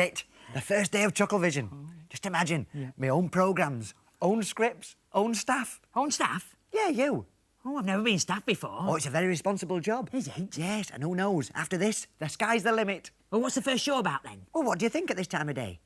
The first day of ChuckleVision. Just imagine, my own programmes, own scripts, own staff. Own staff? Yeah, you. Oh, I've never been staff before. Oh, it's a very responsible job. Is it? Yes, and who knows, after this, the sky's the limit. Well, what's the first show about then? Well, what do you think at this time of day?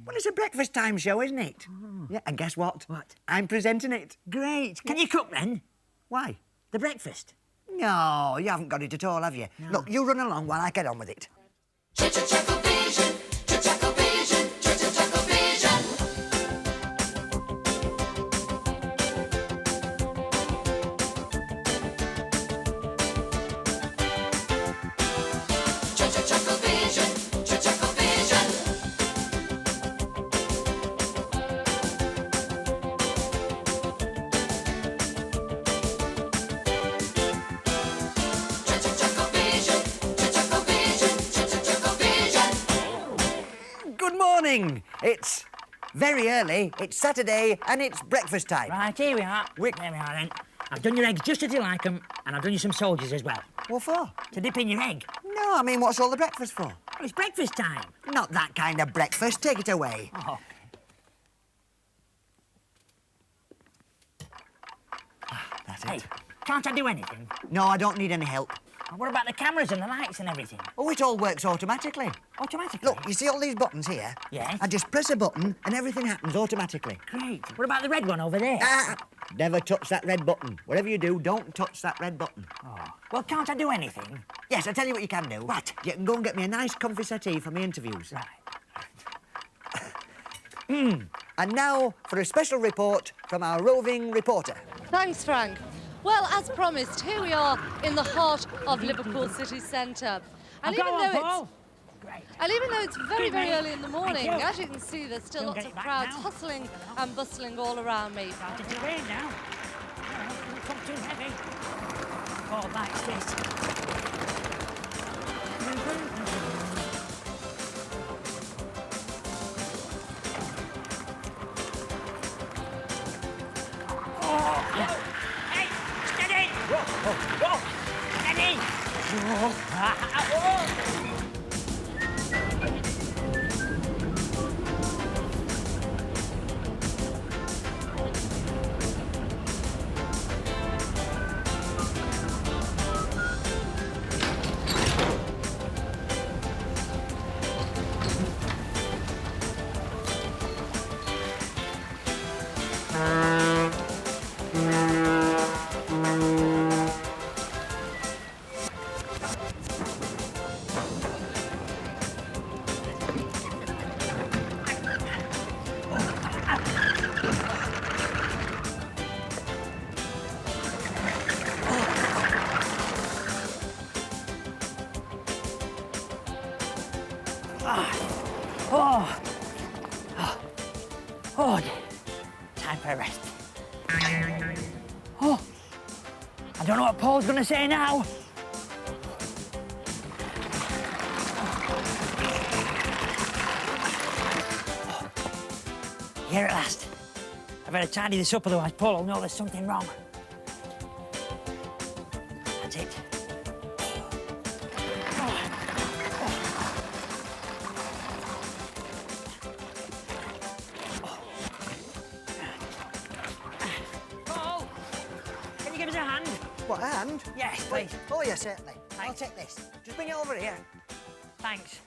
Well, it's a breakfast time show, isn't it? Yeah, and guess what? What? I'm presenting it. Great. Can you cook then? Why? The breakfast? No, you haven't got it at all, have you? No. Look, you run along while I get on with it. ChuckleVision, ChuckleVision, ChuckleVision. ChuckleVision, ChuckleVision. Good morning. It's very early. It's Saturday and it's breakfast time. Right, here we are. Wick. There we are then. I've done your eggs just as you like them, and I've done you some soldiers as well. What for? To dip in your egg. No, I mean, what's all the breakfast for? Well, it's breakfast time. Not that kind of breakfast. Take it away. Oh. That's Hey, it. can't I do anything? No, I don't need any help. And what about the cameras and the lights and everything? Oh, it all works automatically. Automatically? Look, you see all these buttons here? Yes. I just press a button and everything happens automatically. Great. What about the red one over there? Ah! Never touch that red button. Whatever you do, don't touch that red button. Oh. Well, can't I do anything? Yes, I'll tell you what you can do. What? You can go and get me a nice comfy settee for my interviews. Right. And now for a special report from our roving reporter. Thanks, Frank. Well, as promised, here we are in the heart of Liverpool city centre. And I've got one, it's Paul. Great. very, very Excuse me. early in the morning, Thank you. as you can see, there's still Don't lots get of it back crowds now. hustling and bustling all around me. Starting to rain now. Don't come too heavy. Fall back straight. Oh, hey, steady! Whoa, whoa, whoa! Steady! Oh, time for a rest. Oh, I don't know what Paul's going to say now. Here at last. I better tidy this up, otherwise Paul will know there's something wrong. That's it. Paul, can you give us a hand? What, a hand? Yes, Wait. please. Oh, yes, certainly. I'll Thanks. take this. Just bring it over here. Thanks.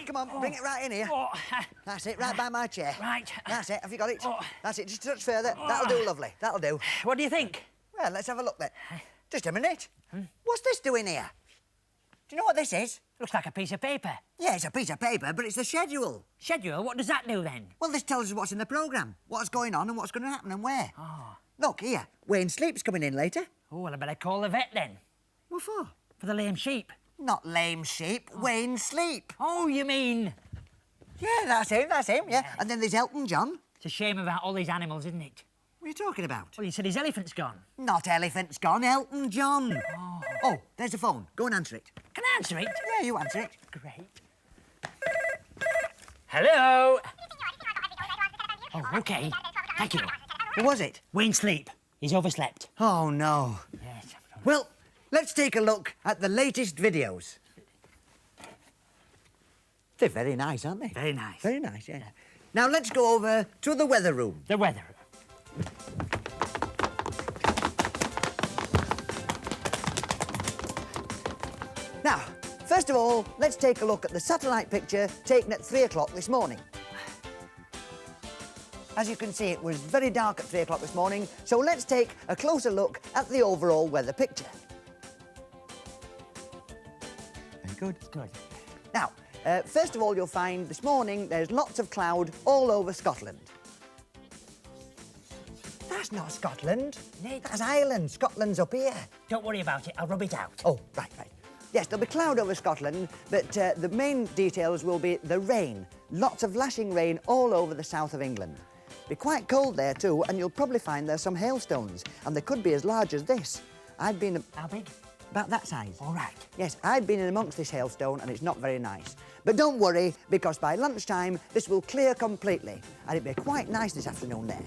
Come on, bring it right in here. Oh, That's it, right by my chair. right. That's it, have you got it? Oh. That's it, just a touch further. That'll do, lovely, that'll do. What do you think? Well, let's have a look then. Just a minute. What's this doing here? Do you know what this is? Looks like a piece of paper. Yeah, it's a piece of paper, but it's the schedule. Schedule? What does that do then? Well, this tells us what's in the programme, what's going on and what's going to happen and where. Oh. Look, here, Wayne Sleep's coming in later. Oh, well, I better call the vet then. What for? For the lame sheep. Not lame sheep, Wayne Sleep. Oh, you mean? Yeah, that's him, yeah. And then there's Elton John. It's a shame about all these animals, isn't it? What are you talking about? Well, you said his elephant's gone. Not elephant's gone, Elton John. Oh, there's the phone. Go and answer it. Can I answer it? Yeah, you answer it. Great. Hello? Oh, OK. Thank you. What was it? Wayne Sleep. He's overslept. Oh, no. Yes. Well, let's take a look at the latest videos. They're very nice, aren't they? Very nice. Very nice, yeah. Now let's go over to the weather room. The weather. Now, first of all, let's take a look at the satellite picture taken at 3 o'clock this morning. As you can see, it was very dark at 3 o'clock this morning, so let's take a closer look at the overall weather picture. Very good. Good. Now, first of all, you'll find this morning there's lots of cloud all over Scotland. That's not Scotland. That's Ireland. Scotland's up here. Don't worry about it. I'll rub it out. Oh, right, right. Yes, there'll be cloud over Scotland, but the main details will be the rain. Lots of lashing rain all over the south of England. Be quite cold there too, and you'll probably find there's some hailstones, and they could be as large as this. I've been... How big? About that size. All right. Yes, I've been in amongst this hailstone, and it's not very nice. But don't worry, because by lunchtime, this will clear completely, and it'll be quite nice this afternoon there.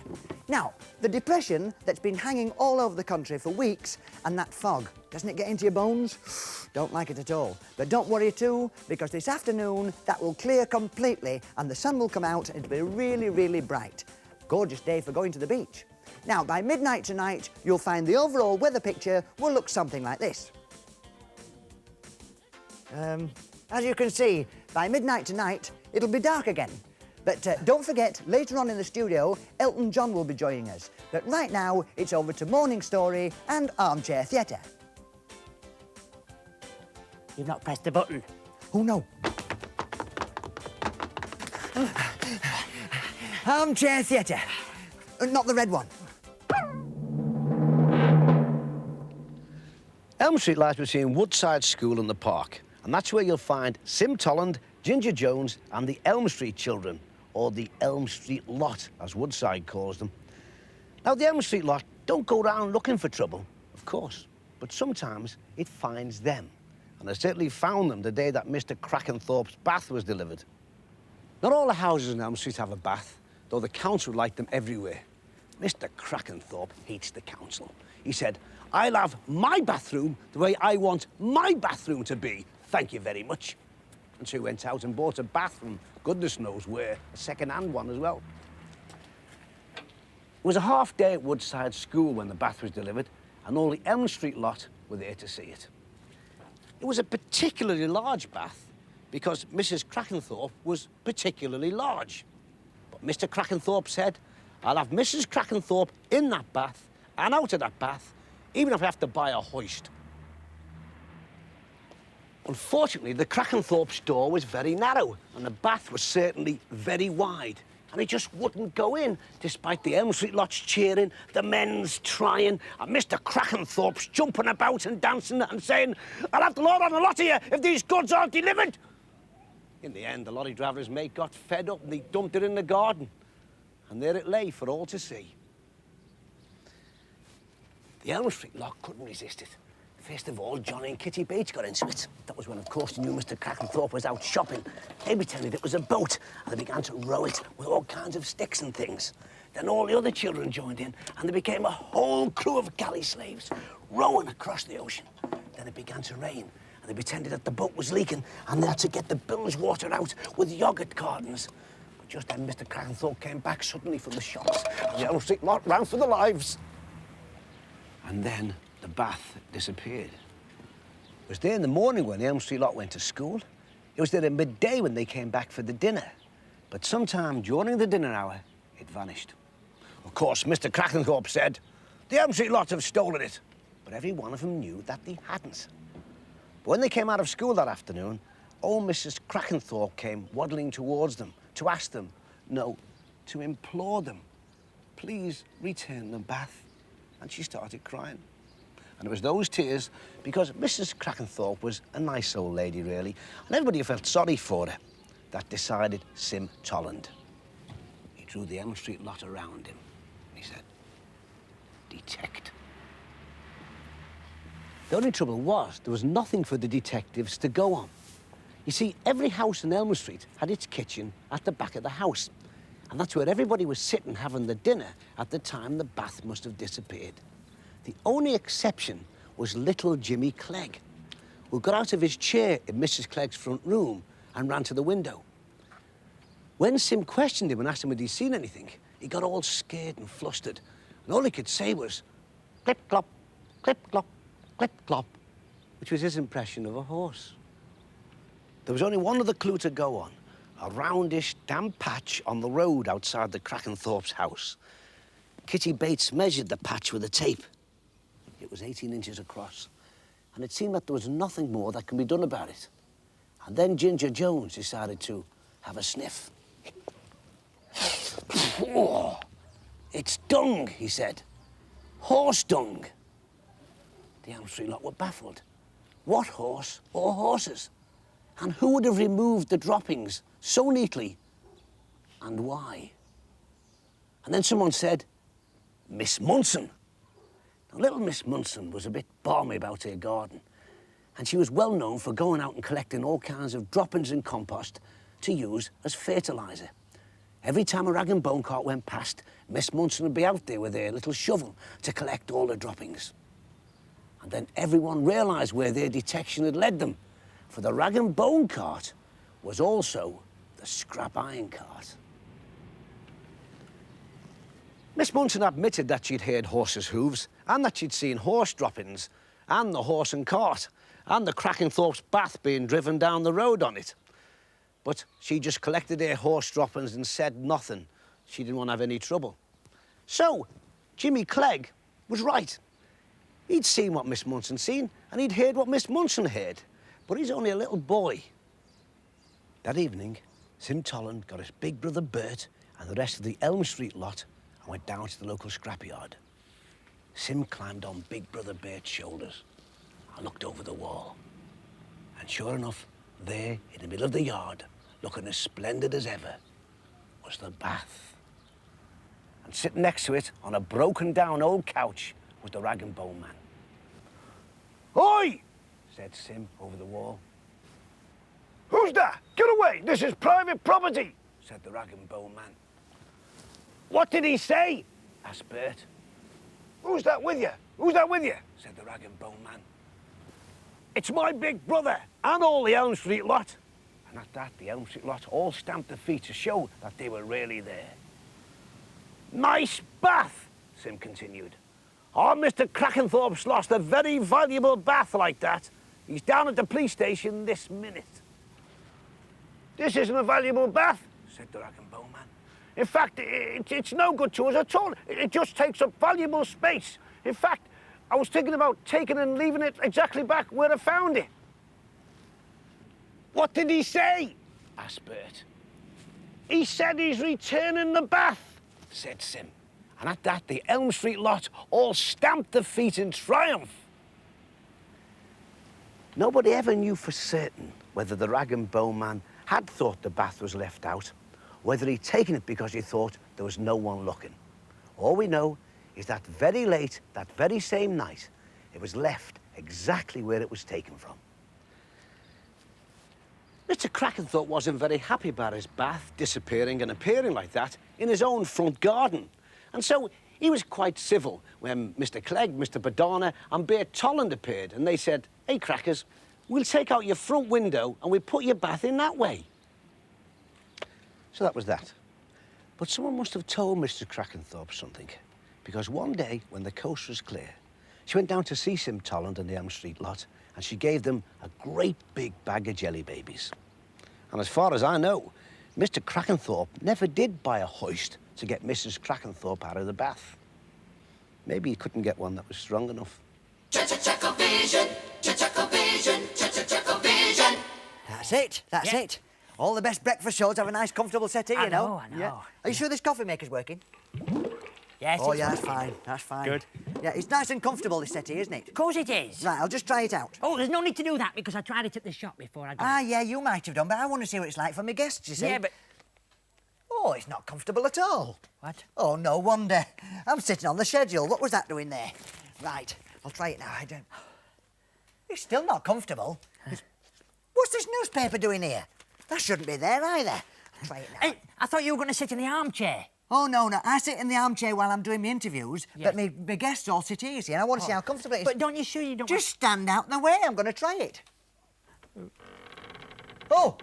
Now, the depression that's been hanging all over the country for weeks, and that fog, doesn't it get into your bones? Don't like it at all. But don't worry too, because this afternoon, that will clear completely, and the sun will come out, and it'll be really, really bright. Gorgeous day for going to the beach. Now, by midnight tonight, you'll find the overall weather picture will look something like this. As you can see, by midnight tonight, it'll be dark again. But don't forget, later on in the studio, Elton John will be joining us. But right now, it's over to Morning Story and Armchair Theatre. You've not pressed the button. Oh, no. Armchair Theatre. Not the red one. Elm Street lies between Woodside School and the park, and that's where you'll find Sim Tolland, Ginger Jones and the Elm Street children, or the Elm Street lot, as Woodside calls them. Now, the Elm Street lot don't go around looking for trouble, of course, but sometimes it finds them, and I certainly found them the day that Mr. Crackenthorpe's bath was delivered. Not all the houses in Elm Street have a bath, though the council like them everywhere. Mr. Crackenthorpe hates the council. He said, "I'll have my bathroom the way I want my bathroom to be. Thank you very much." And so he went out and bought a bath from goodness knows where, a second-hand one as well. It was a half day at Woodside School when the bath was delivered, and all the Elm Street lot were there to see it. It was a particularly large bath because Mrs. Crackenthorpe was particularly large. But Mr. Crackenthorpe said, "I'll have Mrs. Crackenthorpe in that bath and out of that bath, even if I have to buy a hoist." Unfortunately, the Crackenthorpe's door was very narrow, and the bath was certainly very wide, and it just wouldn't go in, despite the Elm Street lots cheering, the men's trying, and Mr. Crackenthorpe's jumping about and dancing and saying, "I'll have the Lord on the lot of you if these goods aren't delivered." In the end, the lorry driver's mate got fed up and he dumped it in the garden, and there it lay for all to see. The Elm Street lot couldn't resist it. First of all, Johnny and Kitty Bates got into it. That was when, of course, they knew Mr. Crackenthorpe was out shopping. They pretended it was a boat, and they began to row it with all kinds of sticks and things. Then all the other children joined in, and there became a whole crew of galley slaves rowing across the ocean. Then it began to rain, and they pretended that the boat was leaking, and they had to get the bilge water out with yoghurt cartons. But just then, Mr. Crackenthorpe came back suddenly from the shops, and the Elm Street lot ran for their lives. And then the bath disappeared. It was there in the morning when the Elm Street lot went to school. It was there at midday when they came back for the dinner. But sometime during the dinner hour, it vanished. Of course, Mr. Crackenthorpe said, "The Elm Street lot have stolen it." But every one of them knew that they hadn't. But when they came out of school that afternoon, old Mrs. Crackenthorpe came waddling towards them to ask them, no, to implore them, please return the bath. And she started crying. And it was those tears because Mrs. Crackenthorpe was a nice old lady, really, and everybody felt sorry for her, that decided Sim Tolland. He drew the Elm Street lot around him. He said, "Detect." The only trouble was there was nothing for the detectives to go on. You see, every house in Elm Street had its kitchen at the back of the house, and that's where everybody was sitting having the dinner at the time the bath must have disappeared. The only exception was little Jimmy Clegg, who got out of his chair in Mrs. Clegg's front room and ran to the window. When Sim questioned him and asked him had he seen anything, he got all scared and flustered. And all he could say was, clip-clop, clip-clop, clip-clop, which was his impression of a horse. There was only one other clue to go on, a roundish, damp patch on the road outside the Crackenthorpe's house. Kitty Bates measured the patch with a tape. It was 18 inches across, and it seemed that there was nothing more that can be done about it. And then Ginger Jones decided to have a sniff. Oh, it's dung, he said. Horse dung. The Elm Street lot were baffled. What horse or horses? And who would have removed the droppings so neatly, and why? And then someone said, Miss Munson. Now, little Miss Munson was a bit balmy about her garden, and she was well known for going out and collecting all kinds of droppings and compost to use as fertiliser. Every time a rag and bone cart went past, Miss Munson would be out there with her little shovel to collect all the droppings. And then everyone realised where their detection had led them, for the rag and bone cart was also the scrap iron cart. Miss Munson admitted that she'd heard horses' hooves and that she'd seen horse droppings and the horse and cart and the Crackenthorpe's bath being driven down the road on it. But she just collected her horse droppings and said nothing. She didn't want to have any trouble. So, Jimmy Clegg was right. He'd seen what Miss Munson seen, and he'd heard what Miss Munson heard. But he's only a little boy. That evening, Sim Tolland got his big brother Bert and the rest of the Elm Street lot and went down to the local scrapyard. Sim climbed on big brother Bert's shoulders and looked over the wall. And sure enough, there, in the middle of the yard, looking as splendid as ever, was the bath. And sitting next to it, on a broken-down old couch, was the rag and bone man. "Oi!" said Sim over the wall. "Who's that? Get away! This is private property!" said the rag and bone man. "What did he say?" asked Bert. "Who's that with you? Who's that with you?" said the rag and bone man. "It's my big brother and all the Elm Street lot." And at that, the Elm Street lot all stamped their feet to show that they were really there. "Nice bath," Sim continued. "Oh, Mr. Crackenthorpe's lost a very valuable bath like that. He's down at the police station this minute." "This isn't a valuable bath," said the rag and bone man. "In fact, it's no good to us at all. It just takes up valuable space. In fact, I was thinking about taking and leaving it exactly back where I found it." "What did he say?" asked Bert. "He said he's returning the bath," said Sim. And at that, the Elm Street lot all stamped their feet in triumph. Nobody ever knew for certain whether the rag and bone man had thought the bath was left out, whether he'd taken it because he thought there was no one looking. All we know is that very late, that very same night, it was left exactly where it was taken from. Mr. Crackenthorpe wasn't very happy about his bath disappearing and appearing like that in his own front garden. And so he was quite civil when Mr. Clegg, Mr. Badana and Bert Tolland appeared, and they said, "Hey, Crackers, we'll take out your front window and we'll put your bath in that way." So that was that. But someone must have told Mr. Crackenthorpe something, because one day, when the coast was clear, she went down to see Sim Tolland and the Elm Street lot, and she gave them a great big bag of jelly babies. And as far as I know, Mr. Crackenthorpe never did buy a hoist to get Mrs. Crackenthorpe out of the bath. Maybe he couldn't get one that was strong enough. ChuckleVision, ChuckleVision, ChuckleVision. That's it, that's Yeah. it. All the best breakfast shows have a nice, comfortable settee, I you know. know, I know. Yeah. Are you sure this coffee maker's working? Yes, Oh, it's yeah, that's working. fine, that's fine. Good. Yeah, it's nice and comfortable, this settee, isn't it? Of course it is. Right, I'll just try it out. Oh, there's no need to do that because I tried it at the shop before I got Ah, it. yeah, you might have done, but I want to see what it's like for my guests, you see. Yeah, but... Oh, it's not comfortable at all. What? Oh, no wonder. I'm sitting on the schedule. What was that doing there? Right, I'll try it now. I don't... It's still not comfortable. What's this newspaper doing here? That shouldn't be there either. I'll try it now. Hey, I thought you were going to sit in the armchair. Oh, no. I sit in the armchair while I'm doing my interviews, Yes. but my guests all sit easy, and I want to see how comfortable it is. But don't you sure you don't... Just stand out the way. I'm going to try it. Oh!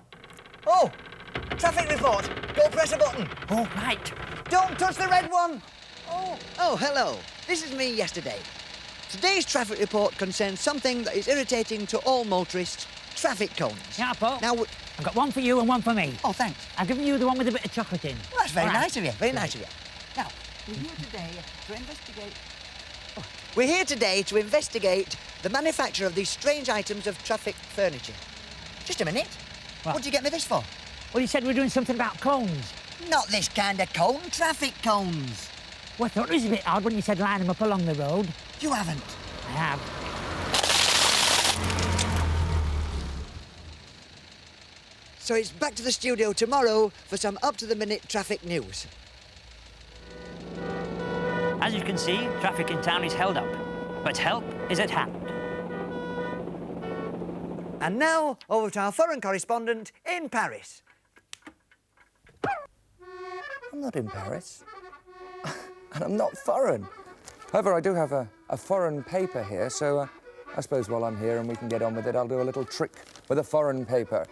traffic report. Go press a button. Oh, right. Don't touch the red one. Oh, hello. This is me yesterday. Today's traffic report concerns something that is irritating to all motorists, traffic cones. Yeah, Paul. Now, I've got one for you and one for me. oh, thanks. I've given you the one with a bit of chocolate in. Well, that's very All right. nice of you. Very nice of you. Now, we're here today to investigate... We're here today to investigate the manufacture of these strange items of traffic furniture. Just a minute. What? What did you get me this for? Well, you said we were doing something about cones. Not this kind of cone, traffic cones. Well, I thought it was a bit odd when you said line them up along the road. You haven't. I have. So it's back to the studio tomorrow for some up-to-the-minute traffic news. As you can see, traffic in town is held up, but help is at hand. And now, over to our foreign correspondent in Paris. I'm not in Paris. And I'm not foreign. However, I do have a foreign paper here, so I suppose while I'm here and we can get on with it, I'll do a little trick with a foreign paper.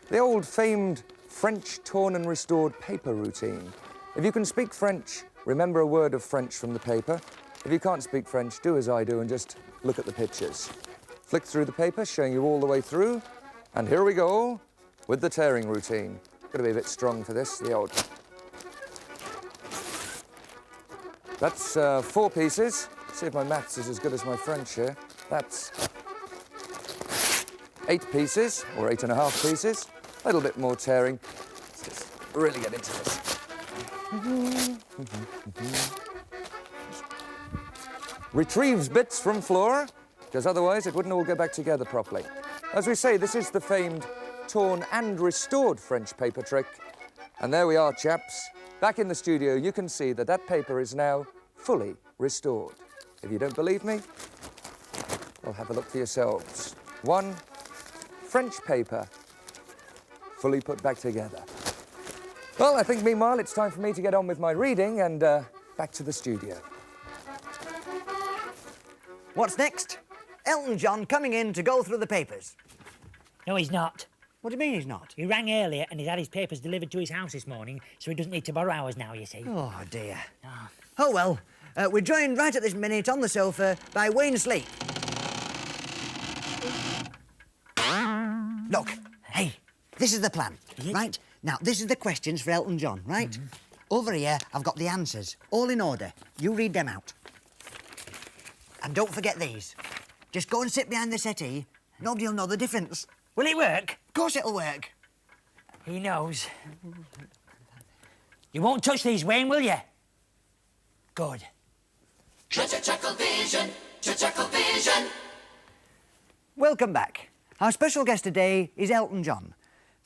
The old famed French torn and restored paper routine. If you can speak French, remember a word of French from the paper. If you can't speak French, do as I do and just look at the pictures. Flick through the paper, showing you all the way through. And here we go with the tearing routine. Got to be a bit strong for this, the old... That's 4 pieces. See if my maths is as good as my French here. That's 8 pieces, or 8.5 pieces. A little bit more tearing. Let's just really get into this. Retrieves bits from floor, because otherwise it wouldn't all go back together properly. As we say, this is the famed torn and restored French paper trick. And there we are, chaps. Back in the studio, you can see that that paper is now fully restored. If you don't believe me, well, have a look for yourselves. One French paper fully put back together. Well, I think meanwhile it's time for me to get on with my reading and back to the studio. What's next? Elton John coming in to go through the papers. No, he's not. What do you mean he's not? He rang earlier and he's had his papers delivered to his house this morning, so he doesn't need to borrow ours now, you see. Oh, dear. Oh, well, we're joined right at this minute on the sofa by Wayne Sleep. Look, hey, this is the plan, right? Now, this is the questions for Elton John, right? Over here, I've got the answers, all in order. You read them out. And don't forget these. Just go and sit behind the settee. Nobody'll know the difference. Will it work? Of course it'll work. He knows. You won't touch these, Wayne, will you? Good. ChuckleVision, ChuckleVision. Welcome back. Our special guest today is Elton John,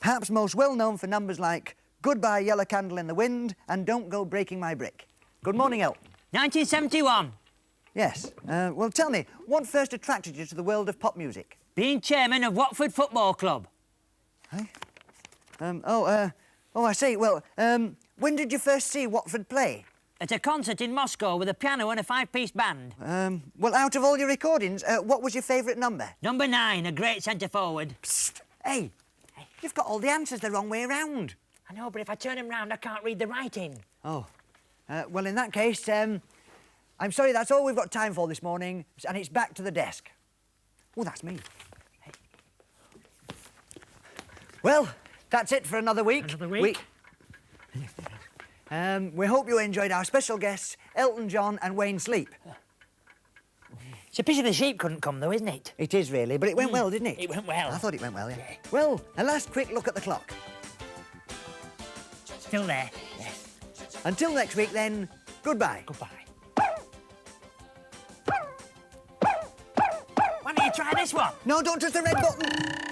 perhaps most well known for numbers like Goodbye Yellow Candle in the Wind and Don't Go Breaking My Brick. Good morning, Elton. 1971. Yes. Well, tell me, what first attracted you to the world of pop music? Being chairman of Watford Football Club. Hey? I see. Well, when did you first see Watford play? At a concert in Moscow with a piano and a 5-piece band. Well, out of all your recordings, what was your favourite number? Number 9, a great centre-forward. Psst! Hey, you've got all the answers the wrong way around. I know, but if I turn him round, I can't read the writing. Oh. Well, in that case, I'm sorry, that's all we've got time for this morning, and it's back to the desk. Oh, that's me. Hey. Well, that's it for another week. Another week? We hope you enjoyed our special guests, Elton John and Wayne Sleep. It's a pity the sheep couldn't come, though, isn't it? It is really, but it went well, didn't it? It went well. I thought it went well, yeah. Well, a last quick look at the clock. Still there? Yes. Until next week, then, goodbye. Goodbye. Why don't you try this one? No, don't touch the red button.